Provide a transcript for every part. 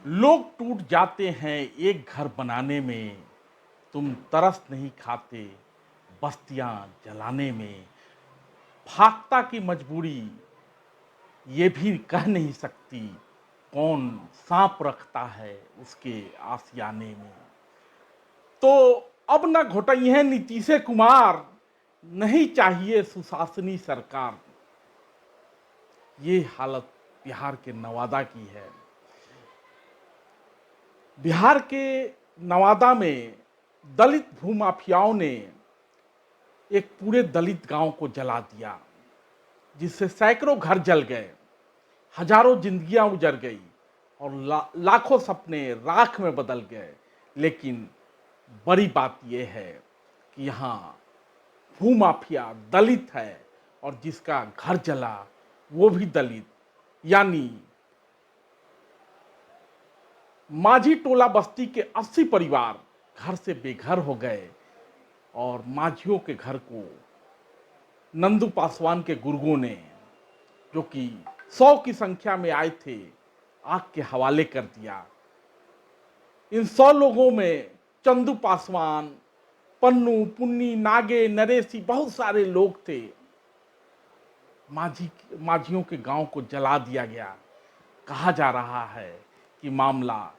लोग टूट जाते हैं एक घर बनाने में, तुम तरस नहीं खाते बस्तियां जलाने में। फाख्ता की मजबूरी ये भी कह नहीं सकती, कौन सांप रखता है उसके आशियाने में। तो अब न घोटइहें नीतीश कुमार, नहीं चाहिए सुशासनी सरकार। ये हालत बिहार के नवादा की है। बिहार के नवादा में दलित भूमाफियाओं ने एक पूरे दलित गांव को जला दिया, जिससे सैकड़ों घर जल गए, हजारों जिंदगियां उजड़ गई और लाखों सपने राख में बदल गए। लेकिन बड़ी बात यह है कि यहाँ भूमाफिया दलित है और जिसका घर जला वो भी दलित, यानी माझी टोला बस्ती के 80 परिवार घर से बेघर हो गए और माझियों के घर को नंदू पासवान के गुर्गों ने, जो कि 100 की संख्या में आए थे, आग के हवाले कर दिया। इन 100 लोगों में चंदू पासवान, पन्नू, पुन्नी, नागे, नरेशी, बहुत सारे लोग थे। माझियों के गांव को जला दिया गया। कहा जा रहा है कि मामला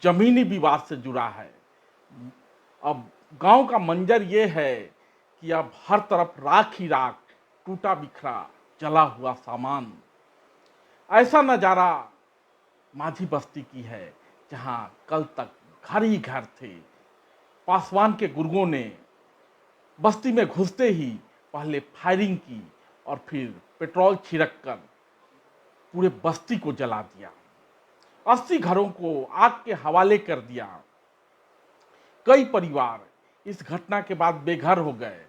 जमीनी विवाद से जुड़ा है। अब गांव का मंजर यह है कि अब हर तरफ राख ही राख, टूटा बिखरा जला हुआ सामान। ऐसा नजारा माझी बस्ती की है, जहां कल तक घर ही घर थे। पासवान के गुर्गों ने बस्ती में घुसते ही पहले फायरिंग की और फिर पेट्रोल छिड़क कर पूरे बस्ती को जला दिया। 80 घरों को आग के हवाले कर दिया। कई परिवार इस घटना के बाद बेघर हो गए।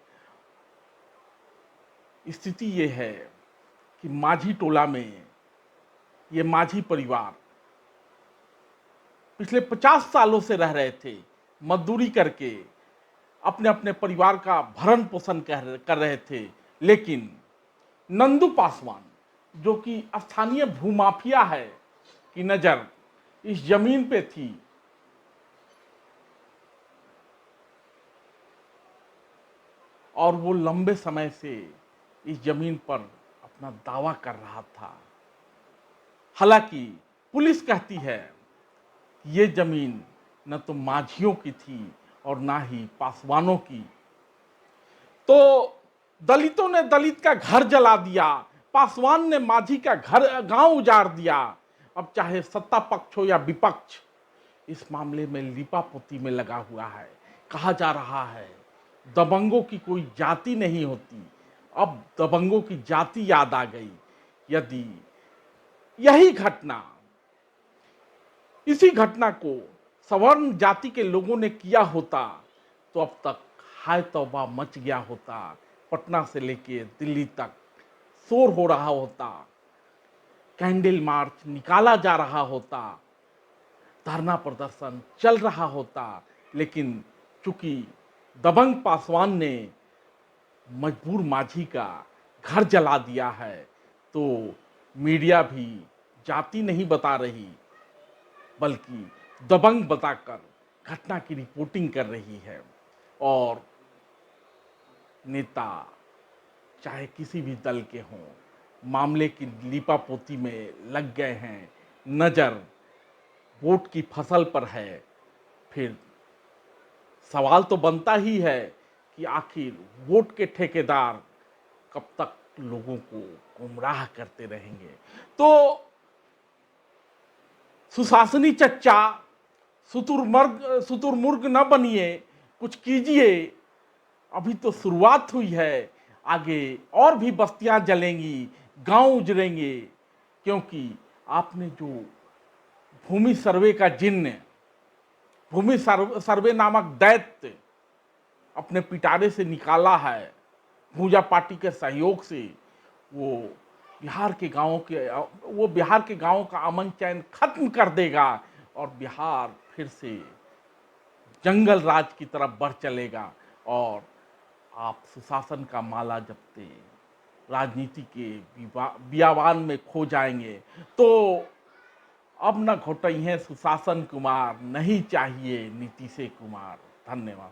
स्थिति ये है कि माझी टोला में ये माझी परिवार पिछले 50 सालों से रह रहे थे, मजदूरी करके अपने अपने परिवार का भरण पोषण कर रहे थे। लेकिन नंदू पासवान, जो कि स्थानीय भूमाफिया है, की नजर इस जमीन पे थी। और वो लंबे समय से इस जमीन पर अपना दावा कर रहा था। हालांकि पुलिस कहती है कि ये जमीन न तो माझियों की थी और ना ही पासवानों की। तो दलितों ने दलित का घर जला दिया, पासवान ने माझी का घर गांव उजाड़ दिया। अब चाहे सत्ता पक्ष हो या विपक्ष, इस मामले में लीपापोती में लगा हुआ है। कहा जा रहा है दबंगों की कोई जाति नहीं होती, अब दबंगों की जाति याद आ गई। यदि यही घटना, इसी घटना को सवर्ण जाति के लोगों ने किया होता तो अब तक हाय तौबा मच गया होता। पटना से लेके दिल्ली तक शोर हो रहा होता, कैंडल मार्च निकाला जा रहा होता, धरना प्रदर्शन चल रहा होता। लेकिन चूंकि दबंग पासवान ने मजबूर माझी का घर जला दिया है, तो मीडिया भी जाति नहीं बता रही, बल्कि दबंग बताकर घटना की रिपोर्टिंग कर रही है। और नेता चाहे किसी भी दल के हों, मामले की लीपापोती में लग गए हैं। नजर वोट की फसल पर है। फिर सवाल तो बनता ही है कि आखिर वोट के ठेकेदार कब तक लोगों को गुमराह करते रहेंगे। तो सुशासनी चच्चा, शुतुरमुर्ग न बनिए, कुछ कीजिए। अभी तो शुरुआत हुई है, आगे और भी बस्तियां जलेंगी, गांव उजड़ेंगे। क्योंकि आपने जो भूमि सर्वे का जिन्न, भूमि सर्वे नामक दैत्य अपने पिटारे से निकाला है, भूजा पार्टी के सहयोग से, वो बिहार के गांवों का अमन चैन खत्म कर देगा और बिहार फिर से जंगल राज की तरफ बढ़ चलेगा। और आप सुशासन का माला जपते राजनीति के बियावान में खो जाएंगे। तो अब न घोटई हैं सुशासन कुमार, नहीं चाहिए नीतीश कुमार। धन्यवाद।